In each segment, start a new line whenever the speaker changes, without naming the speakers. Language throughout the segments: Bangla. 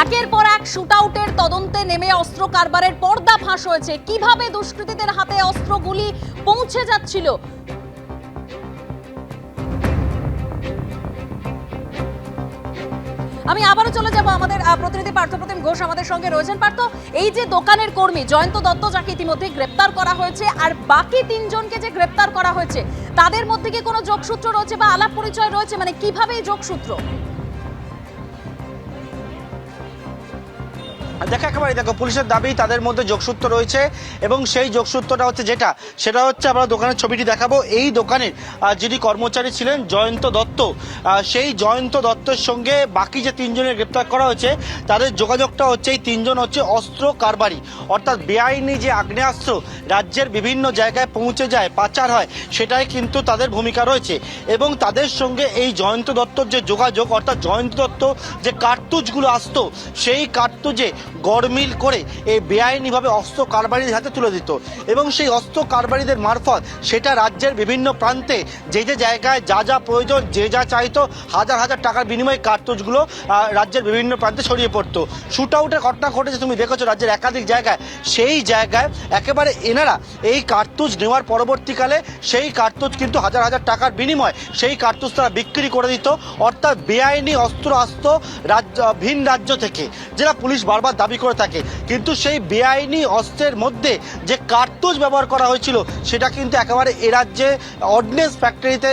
একের পর এক শুটআউটের তদন্তে নেমে অস্ত্র কারবারের পর্দা ফাঁস হয়েছে। কিভাবে দুষ্কৃতীদের হাতে অস্ত্রগুলি পৌঁছে যাচ্ছিল, আমি আবারও চলে যাব আমাদের প্রতিনিধি পার্থপ্রতিম ঘোষ আমাদের সঙ্গে রয়েছেন। পার্থ, এই যে দোকানের কর্মী জয়ন্ত দত্ত, যাকে ইতিমধ্যে গ্রেপ্তার করা হয়েছে, আর বাকি তিনজনকে যে গ্রেপ্তার করা হয়েছে, তাদের মধ্যে কি কোনো যোগসূত্র রয়েছে বা আলাপ পরিচয় রয়েছে? মানে কিভাবে এই যোগসূত্র?
দেখো, একেবারে দেখো, পুলিশের দাবি তাদের মধ্যে যোগসূত্র রয়েছে এবং সেই যোগসূত্রটা হচ্ছে সেটা হচ্ছে আমরা দোকানের ছবিটি দেখাবো। এই দোকানের যিনি কর্মচারী ছিলেন জয়ন্ত দত্ত, সেই জয়ন্ত দত্তের সঙ্গে বাকি যে তিনজনের গ্রেপ্তার করা হয়েছে তাদের যোগাযোগটা হচ্ছে এই তিনজন হচ্ছে অস্ত্র কারবারি, অর্থাৎ বেআইনি যে আগ্নেয়াস্ত্র রাজ্যের বিভিন্ন জায়গায় পৌঁছে যায়, পাচার হয়, সেটাই কিন্তু তাদের ভূমিকা রয়েছে। এবং তাদের সঙ্গে এই জয়ন্ত দত্তর যে যোগাযোগ, অর্থাৎ জয়ন্ত দত্ত যে কার্তুজগুলো আসতো, সেই কার্তুজে গরমিল করে এই বেআইনিভাবে অস্ত্র কারবারিদের হাতে তুলে দিত এবং সেই অস্ত্র কারবারিদের মারফত সেটা রাজ্যের বিভিন্ন প্রান্তে যে যে জায়গায় যা যা প্রয়োজন, যে যা চাইতো, হাজার হাজার টাকার বিনিময়ে কার্তুজগুলো রাজ্যের বিভিন্ন প্রান্তে ছড়িয়ে পড়তো। শুট আউটের ঘটনা ঘটেছে, তুমি দেখেছো রাজ্যের একাধিক জায়গায়। সেই জায়গায় একেবারে এনারা এই কার্তুজ নেওয়ার পরবর্তীকালে সেই কার্তুজ কিন্তু হাজার হাজার টাকার বিনিময় সেই কার্তুজ তারা বিক্রি করে দিত। অর্থাৎ বেআইনি অস্ত্র আসতো ভিন রাজ্য থেকে, যেটা পুলিশ বারবার দাবি করে থাকে। কিন্তু সেই বেআইনি অস্ত্রের মধ্যে যে কার্তুজ ব্যবহার করা হয়েছিল সেটা কিন্তু একেবারে এ রাজ্যে অর্ডিন্যান্স ফ্যাক্টরিতে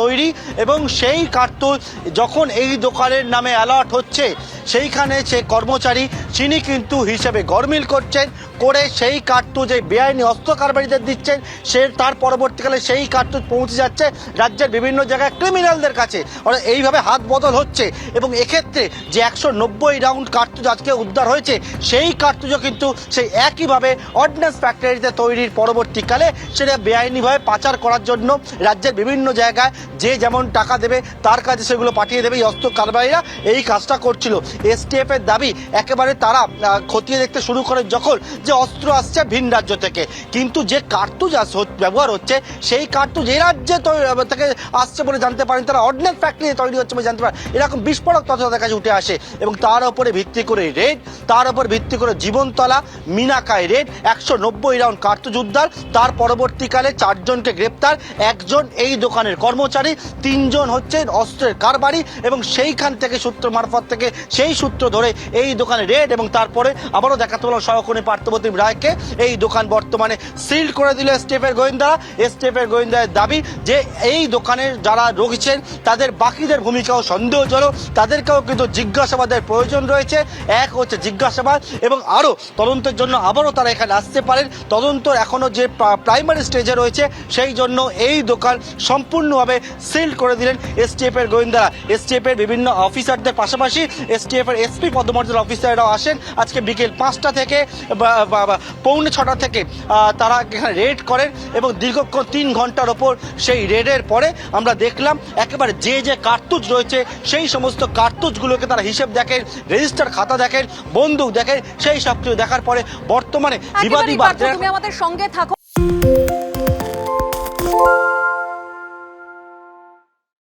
তৈরি। এবং সেই কার্তুজ যখন এই দোকানের নামে অ্যালার্ট হচ্ছে, সেইখানে সে কর্মচারী তিনি কিন্তু হিসেবে গরমিল করছেন, করে সেই কার্তুজ এই বেআইনি অস্ত্র কারবারিদের দিচ্ছেন। সে তার পরবর্তীকালে সেই কার্তুজ পৌঁছে যাচ্ছে রাজ্যের বিভিন্ন জায়গায় ক্রিমিনালদের কাছে। অর্থাৎ এইভাবে হাত বদল হচ্ছে। এবং এক্ষেত্রে যে 190 রাউন্ড কার্তুজ আজকে উদ্ধার হয়েছে, সেই কার্তুজও কিন্তু সেই একইভাবে অর্ডিন্যান্স ফ্যাক্টরিতে তৈরির পরবর্তীকালে সেটা বেআইনিভাবে পাচার করার জন্য রাজ্যের বিভিন্ন জায়গায় যে যেমন টাকা দেবে তার কাছে সেগুলো পাঠিয়ে দেবে এই অস্ত্র কারবারিরা। এই কাজটা করছিল। এসটিএফ এর দাবি একেবারে তারা খতিয়ে দেখতে শুরু করে যখন যে অস্ত্র আসছে ভিন রাজ্য থেকে, কিন্তু যে কার্তুজ ব্যবহার হচ্ছে সেই কার্তুজ এই রাজ্যে থেকে আসছে বলে জানতে পারেন তারা, অর্ডিন্যান্স ফ্যাক্টরি তৈরি হচ্ছে বলে জানতে পারেন। এরকম বিস্ফোরক তথ্য তাদের কাছে উঠে আসে এবং তার উপরে ভিত্তি করে রেড, তার উপর ভিত্তি করে জীবনতলা মিনাকায় রেড, 190 রাউন্ড কার্তুজ উদ্ধার। তার পরবর্তীকালে 4 জনকে গ্রেপ্তার, 1 জন এই দোকানের কর্মচারী, 3 জন হচ্ছেন অস্ত্রের কারবারি। এবং সেইখান থেকে সূত্র মারফত থেকে সেই সূত্র ধরে এই দোকানে রেড। এবং তারপরে আবারও দেখাতে হলো সহকর্মী পার্থপ্রতিম রায়কে, এই দোকান বর্তমানে সিল করে দিল এসটিএফের গোয়েন্দারা। এসটিএফের গোয়েন্দাদের দাবি যে এই দোকানের যারা রয়েছেন তাদের বাকিদের ভূমিকাও সন্দেহজনক, তাদেরকেও কিন্তু জিজ্ঞাসাবাদের প্রয়োজন রয়েছে। এক হচ্ছে জিজ্ঞাসাবাদ এবং আরও তদন্তের জন্য আবারও তারা এখানে আসতে পারেন। তদন্ত এখনও যে প্রাইমারি স্টেজে রয়েছে, সেই জন্য এই দোকান সম্পূর্ণভাবে সিল করে দিলেন এসটিএফের গোয়েন্দারা। এসটিএফের বিভিন্ন অফিসারদের পাশাপাশি এসটিএফের এসপি পদমর্যাদার অফিসাররাও আসেন। আজকে বিকেল 5টা থেকে পৌনে 6টা থেকে তারা এখানে রেড করেন এবং দীর্ঘক্ষণ 3 ঘন্টার ওপর সেই রেডের পরে আমরা দেখলাম একেবারে যে যে কার্তুজ রয়েছে সেই সমস্ত কার্তুজগুলোকে তারা হিসেব দেখেন, রেজিস্টার খাতা দেখেন, বন্দুক দেখেন, সেই সব কিছু দেখার পরে বর্তমানে বিবাদী
তুমি আমাদের সঙ্গে থাকো।